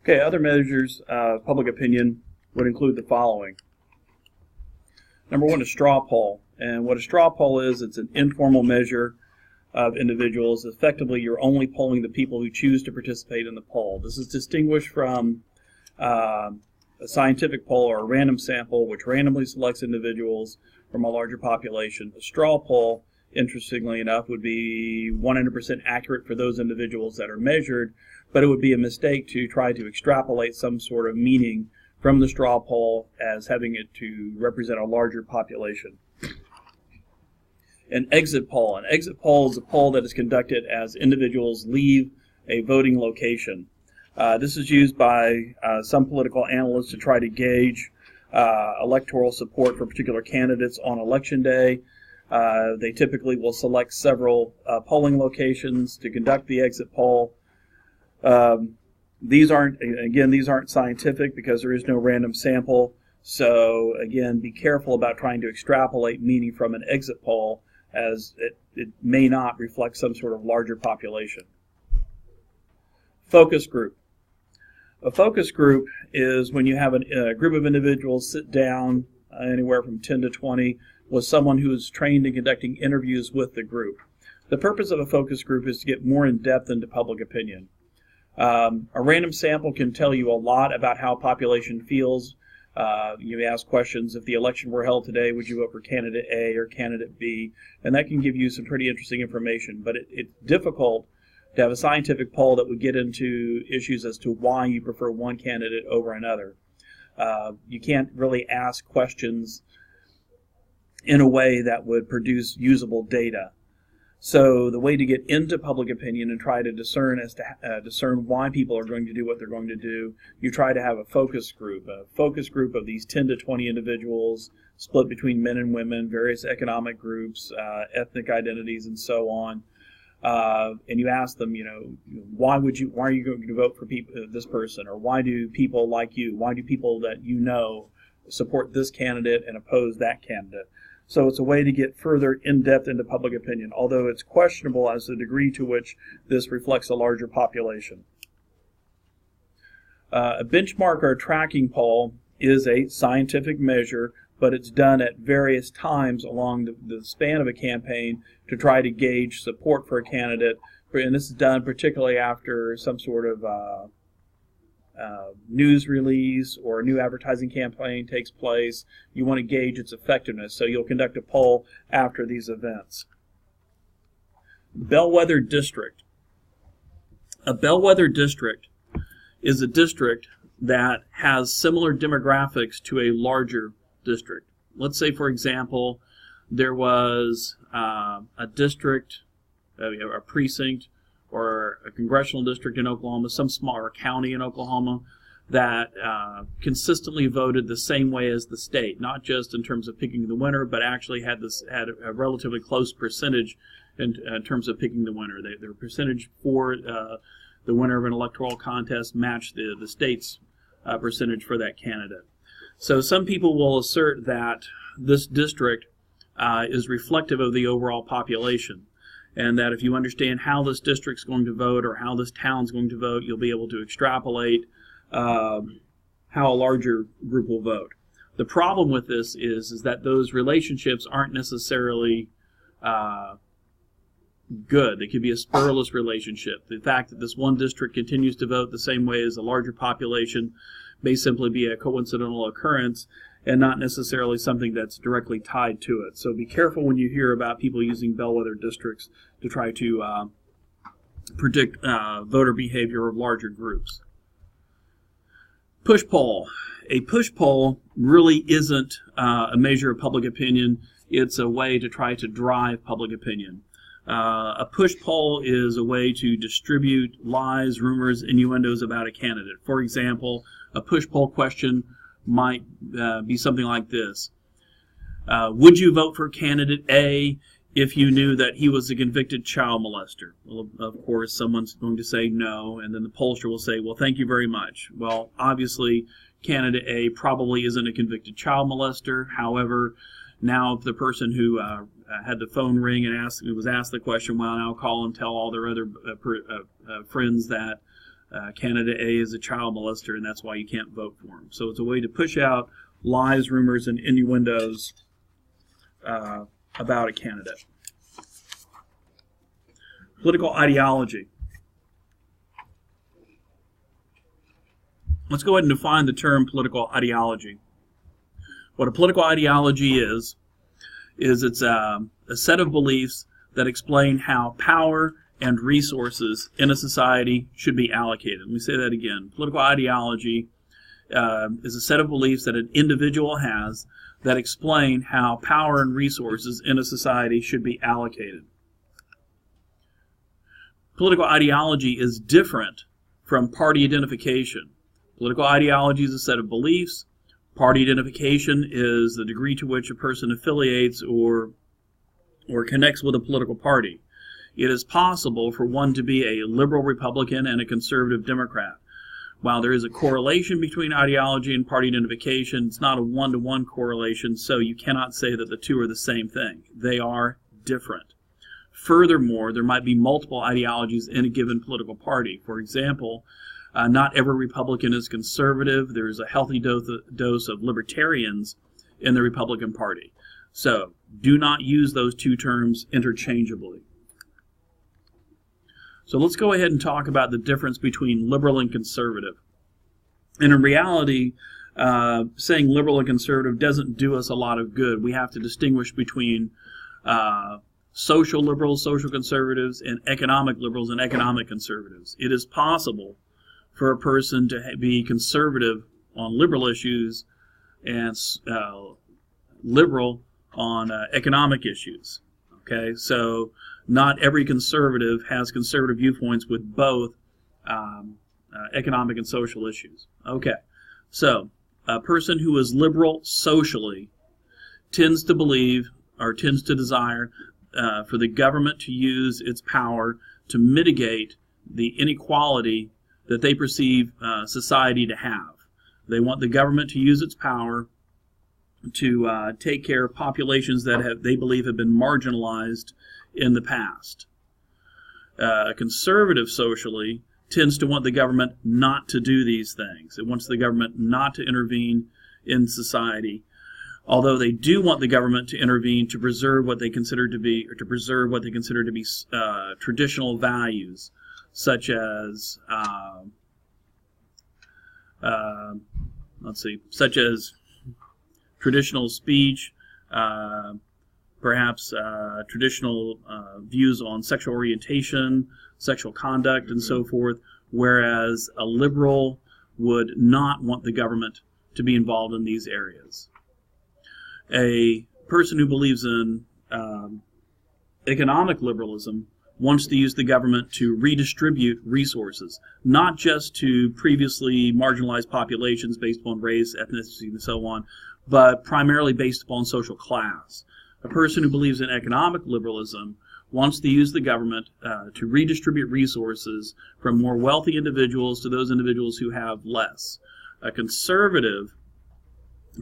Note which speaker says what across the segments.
Speaker 1: Okay, other measures of public opinion would include the following. Number one is straw poll. And what a straw poll is, it's an informal measure of individuals. Effectively, you're only polling the people who choose to participate in the poll. This is distinguished from a scientific poll or a random sample, which randomly selects individuals from a larger population. A straw poll, interestingly enough, would be 100% accurate for those individuals that are measured, but it would be a mistake to try to extrapolate some sort of meaning from the straw poll as having it to represent a larger population. An exit poll. An exit poll is a poll that is conducted as individuals leave a voting location. This is used by some political analysts to try to gauge electoral support for particular candidates on election day. They typically will select several polling locations to conduct the exit poll. These aren't scientific because there is no random sample. So again, be careful about trying to extrapolate meaning from an exit poll, as it may not reflect some sort of larger population. Focus group. A focus group is when you have a group of individuals sit down, anywhere from 10 to 20, with someone who is trained in conducting interviews with the group. The purpose of a focus group is to get more in depth into public opinion. A random sample can tell you a lot about how a population feels. You ask questions, if the election were held today, would you vote for candidate A or candidate B? And that can give you some pretty interesting information. But it's difficult to have a scientific poll that would get into issues as to why you prefer one candidate over another. You can't really ask questions in a way that would produce usable data. So the way to get into public opinion and try to discern why people are going to do what they're going to do, you try to have a focus group of these 10 to 20 individuals split between men and women, various economic groups, ethnic identities, and so on. And you ask them, why are you going to vote for this person, or why do people like you? Why do people that you know support this candidate and oppose that candidate? So it's a way to get further in-depth into public opinion, although it's questionable as to the degree to which this reflects a larger population. A benchmark or a tracking poll is a scientific measure, but it's done at various times along the span of a campaign to try to gauge support for a candidate. And this is done particularly after some sort of news release or a new advertising campaign takes place. You want to gauge its effectiveness, so you'll conduct a poll after these events. Bellwether district. A bellwether district is a district that has similar demographics to a larger district. Let's say, for example, there was a district, a precinct, or a congressional district in Oklahoma, some smaller county in Oklahoma, that consistently voted the same way as the state, not just in terms of picking the winner, but actually had a relatively close percentage in terms of picking the winner. Their percentage for the winner of an electoral contest matched the state's percentage for that candidate. So some people will assert that this district is reflective of the overall population, and that if you understand how this district's going to vote or how this town's going to vote, you'll be able to extrapolate how a larger group will vote. The problem with this is that those relationships aren't necessarily good. They could be a spurless relationship. The fact that this one district continues to vote the same way as a larger population may simply be a coincidental occurrence and not necessarily something that's directly tied to it. So be careful when you hear about people using bellwether districts to try to predict voter behavior of larger groups. Push poll. A push poll really isn't a measure of public opinion. It's a way to try to drive public opinion. A push poll is a way to distribute lies, rumors, innuendos about a candidate. For example, a push poll question might be something like this. Would you vote for candidate A if you knew that he was a convicted child molester? Well, of course, someone's going to say no, and then the pollster will say, well, thank you very much. Well, obviously, candidate A probably isn't a convicted child molester. However, now if the person who had the phone ring and was asked the question, well, now I'll call and tell all their other friends that Candidate A is a child molester, and that's why you can't vote for him. So it's a way to push out lies, rumors, and innuendos about a candidate. Political ideology. Let's go ahead and define the term political ideology. What a political ideology is it's a set of beliefs that explain how power and resources in a society should be allocated. Let me say that again. Political ideology is a set of beliefs that an individual has that explain how power and resources in a society should be allocated. Political ideology is different from party identification. Political ideology is a set of beliefs. Party identification is the degree to which a person affiliates or connects with a political party. It is possible for one to be a liberal Republican and a conservative Democrat. While there is a correlation between ideology and party identification, it's not a one-to-one correlation, so you cannot say that the two are the same thing. They are different. Furthermore, there might be multiple ideologies in a given political party. For example, not every Republican is conservative. There's a healthy dose of libertarians in the Republican Party. So, do not use those two terms interchangeably. So let's go ahead and talk about the difference between liberal and conservative. And in reality, saying liberal and conservative doesn't do us a lot of good. We have to distinguish between social liberals, social conservatives, and economic liberals and economic conservatives. It is possible for a person to be conservative on liberal issues and liberal on economic issues. Okay, so not every conservative has conservative viewpoints with both economic and social issues. Okay, so a person who is liberal socially tends to believe or tends to desire for the government to use its power to mitigate the inequality that they perceive society to have. They want the government to use its power to take care of populations that they believe have been marginalized in the past. A conservative socially tends to want the government not to do these things. It wants the government not to intervene in society, although they do want the government to intervene to preserve what they consider to be, traditional values, such as traditional speech, perhaps traditional views on sexual orientation, sexual conduct, and so forth, whereas a liberal would not want the government to be involved in these areas. A person who believes in economic liberalism wants to use the government to redistribute resources, not just to previously marginalized populations based upon race, ethnicity, and so on, but primarily based upon social class. A person who believes in economic liberalism wants to use the government to redistribute resources from more wealthy individuals to those individuals who have less. A conservative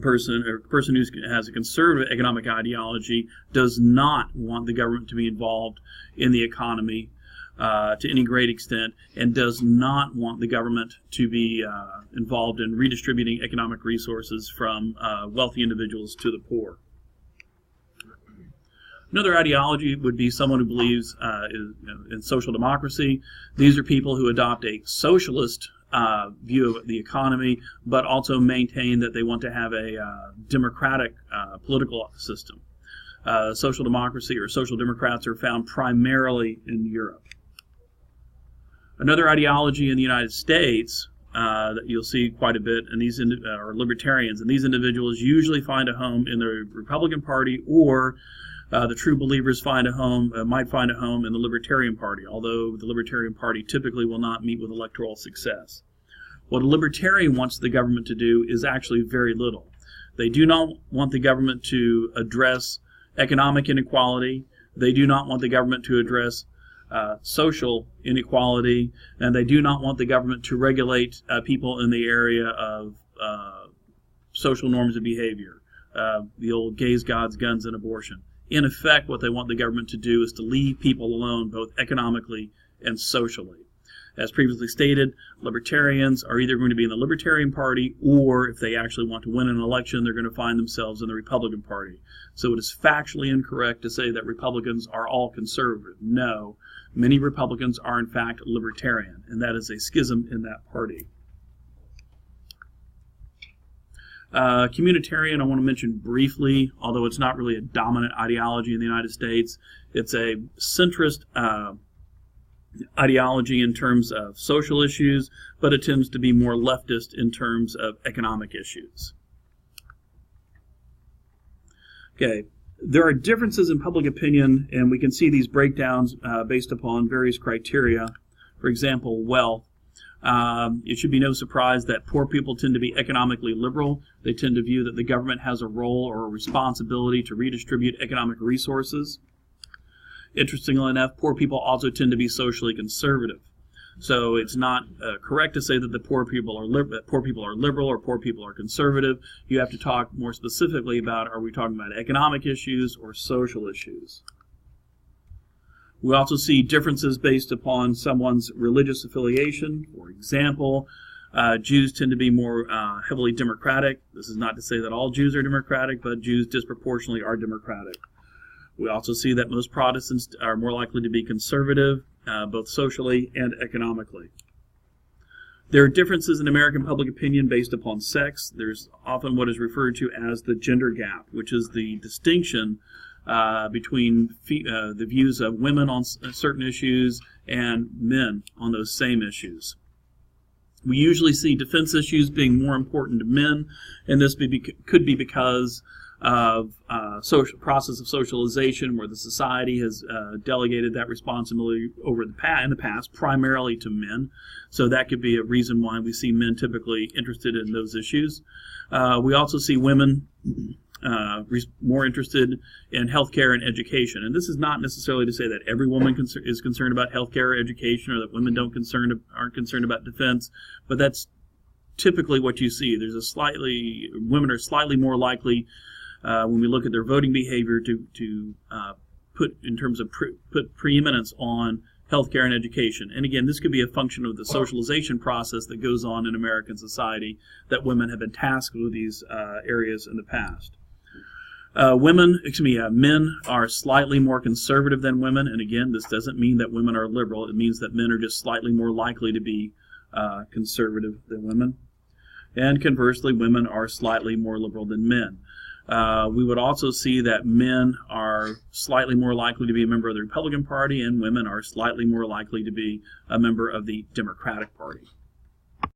Speaker 1: person, or a person who has a conservative economic ideology, does not want the government to be involved in the economy to any great extent, and does not want the government to be involved in redistributing economic resources from wealthy individuals to the poor. Another ideology would be someone who believes in social democracy. These are people who adopt a socialist view of the economy, but also maintain that they want to have a democratic political system. Social democracy or social democrats are found primarily in Europe. Another ideology in the United States that you'll see quite a bit, and these are libertarians, and these individuals usually find a home in the Republican Party, or the true believers might find a home in the Libertarian Party, although the Libertarian Party typically will not meet with electoral success. What a libertarian wants the government to do is actually very little. They do not want the government to address economic inequality. They do not want the government to address social inequality, and they do not want the government to regulate people in the area of social norms of behavior, the old gays, gods, guns, and abortion. In effect, what they want the government to do is to leave people alone, both economically and socially. As previously stated, libertarians are either going to be in the Libertarian Party, or if they actually want to win an election, they're going to find themselves in the Republican Party. So it is factually incorrect to say that Republicans are all conservative. No, many Republicans are in fact libertarian, and that is a schism in that party. Communitarian, I want to mention briefly, although it's not really a dominant ideology in the United States. It's a centrist ideology in terms of social issues, but it tends to be more leftist in terms of economic issues. Okay, there are differences in public opinion, and we can see these breakdowns based upon various criteria. For example, wealth. It should be no surprise that poor people tend to be economically liberal. They tend to view that the government has a role or a responsibility to redistribute economic resources. Interestingly enough, poor people also tend to be socially conservative. So it's not correct to say that the poor people are liberal or poor people are conservative. You have to talk more specifically about, are we talking about economic issues or social issues? We also see differences based upon someone's religious affiliation. For example, Jews tend to be more heavily Democratic. This is not to say that all Jews are Democratic, but Jews disproportionately are Democratic. We also see that most Protestants are more likely to be conservative, both socially and economically. There are differences in American public opinion based upon sex. There's often what is referred to as the gender gap, which is the distinction between the views of women on certain issues and men on those same issues. We usually see defense issues being more important to men, and this could be because of process of socialization, where the society has delegated that responsibility over in the past primarily to men. So that could be a reason why we see men typically interested in those issues. We also see women more interested in healthcare and education. And this is not necessarily to say that every woman is concerned about healthcare or education, or that women aren't concerned about defense, but that's typically what you see. Women are slightly more likely, when we look at their voting behavior, to put preeminence on healthcare and education. And again, this could be a function of the socialization process that goes on in American society, that women have been tasked with these areas in the past. Men are slightly more conservative than women, and again, this doesn't mean that women are liberal. It means that men are just slightly more likely to be conservative than women. And conversely, women are slightly more liberal than men. We would also see that men are slightly more likely to be a member of the Republican Party, and women are slightly more likely to be a member of the Democratic Party.